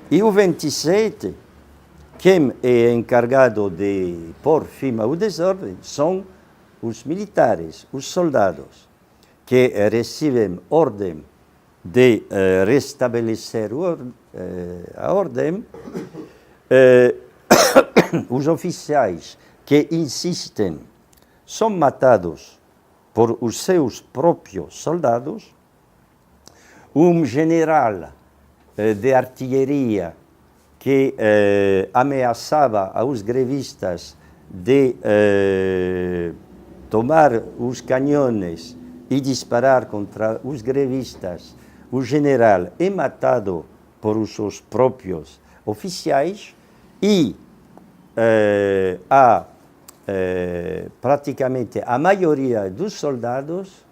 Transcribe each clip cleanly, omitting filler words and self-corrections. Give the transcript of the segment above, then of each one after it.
E o 27, quem é encarregado de pôr fim ao desordem são os militares, os soldados, que recebem ordem de restabelecer a ordem. Os oficiais que insistem são matados por os seus próprios soldados. Um general de artilharia que ameaçava aos grevistas de tomar os canhões e disparar contra os grevistas, o general é matado por os seus próprios oficiais e praticamente a maioria dos soldados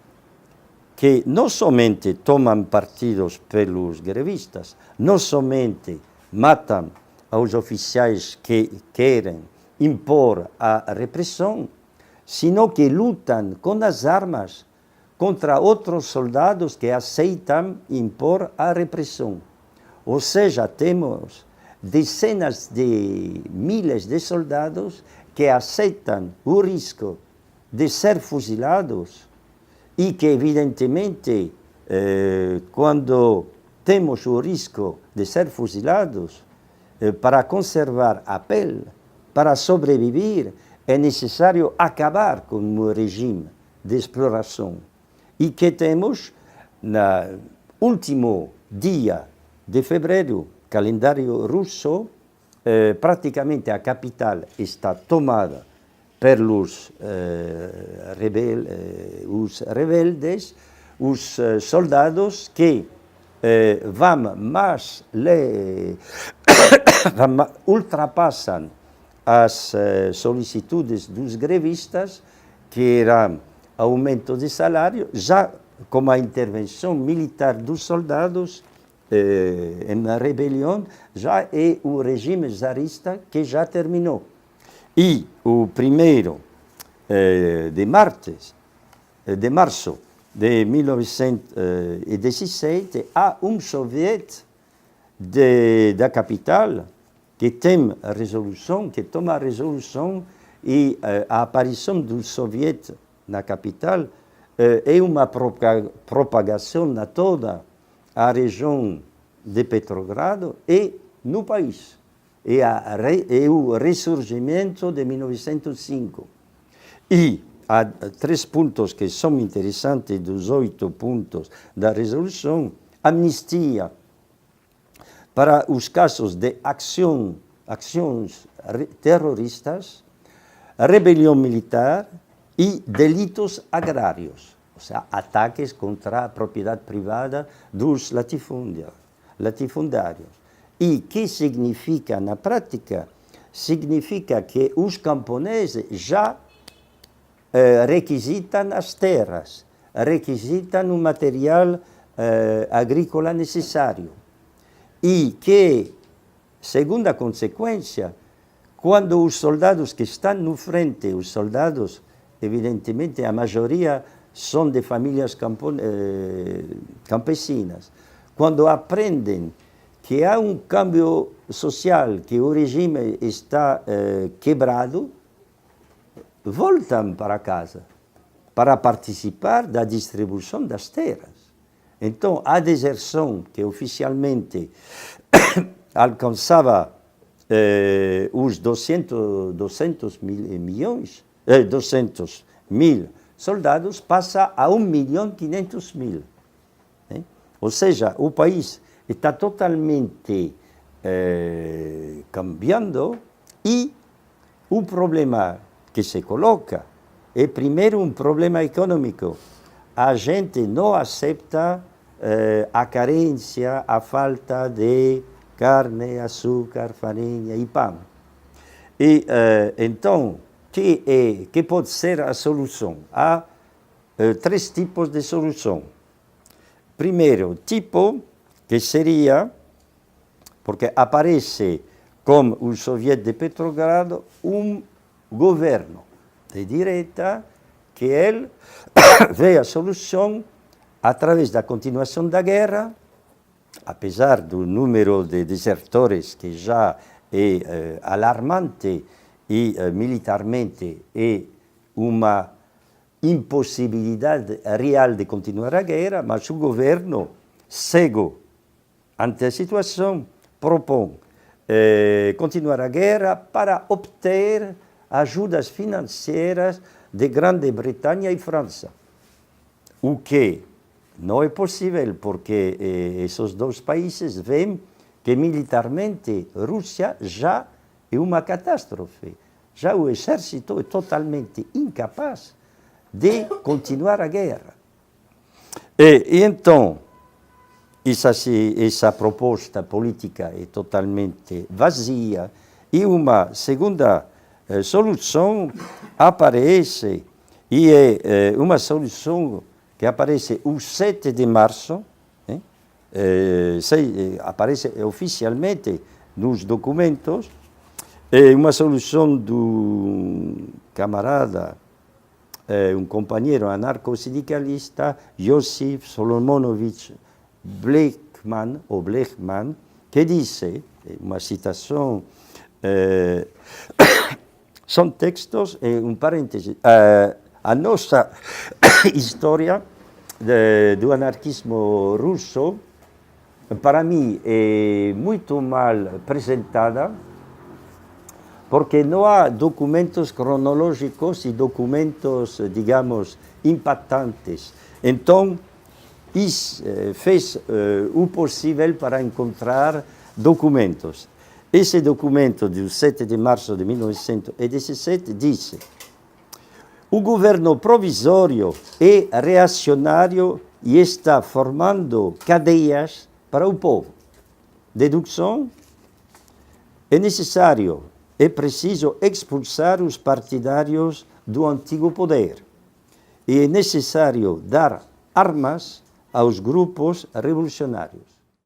que não somente tomam partidos pelos grevistas, não somente matam aos oficiais que querem impor a repressão, sino que lutam com as armas contra outros soldados que aceitam impor a repressão. Ou seja, temos dezenas de milhares de soldados que aceitam o risco de ser fuzilados e que, evidentemente, quando temos o risco de ser fuzilados, para conservar a pele, para sobreviver, é necessário acabar com o regime de exploração. E que temos, no último dia de fevereiro, calendário russo, praticamente a capital está tomada pelos rebeldes, os soldados que ultrapassam as solicitudes dos grevistas, que eram aumento de salário, já com a intervenção militar dos soldados na rebelião, já é o regime czarista que já terminou. E o 1º de março de 1917, há um soviet da capital que tem a resolução, que toma a resolução, e a aparição do soviet na capital é uma propagação na toda a região de Petrogrado e no país. É o ressurgimento de 1905. E há 3 pontos que são interessantes dos 8 pontos da resolução: amnistia para os casos de ações terroristas, rebelião militar e delitos agrários, ou seja, ataques contra a propriedade privada dos latifundários. E que significa, na prática, significa que os camponeses já requisitam as terras, requisitam o material agrícola necessário. E que, segunda consequência, quando os soldados que estão no frente, os soldados, evidentemente, a maioria são de famílias campesinas, quando aprendem que há um câmbio social, que o regime está quebrado, voltam para casa para participar da distribuição das terras. Então, a deserção, que oficialmente alcançava os 200 mil soldados, passa a 1.500.000. Ou seja, o país está totalmente cambiando, e o problema que se coloca é, primeiro, um problema econômico. A gente não aceita a carência, a falta de carne, açúcar, farinha e pão. E, então, que pode ser a solução? Há 3 tipos de solução. Primeiro tipo, que seria, porque aparece com o Soviet de Petrogrado, um governo de direita, que ele vê a solução através da continuação da guerra apesar do número de desertores que já é alarmante e militarmente é uma impossibilidade real de continuar a guerra, mas o governo, cego ante a situação, propõe continuar a guerra para obter ajudas financeiras de Grã-Bretanha e França. O que não é possível, porque esses dois países veem que militarmente a Rússia já é uma catástrofe. Já o exército é totalmente incapaz de continuar a guerra. E então, essa proposta política é totalmente vazia, e uma segunda solução aparece, e é uma solução que aparece o 7 de março, aparece oficialmente nos documentos, é uma solução do camarada, um companheiro anarco-sindicalista, Josif Solomonovich Blechman, que disse, uma citação, são textos, um parêntese, a nossa história do anarquismo russo, para mim, é muito mal apresentada, porque não há documentos cronológicos e documentos, digamos, impactantes. Então, fez o possível para encontrar documentos. Esse documento do 7 de março de 1917 disse: o governo provisório é reacionário e está formando cadeias para o povo. Dedução: é necessário, é preciso expulsar os partidários do antigo poder. E é necessário dar armas aos grupos revolucionários.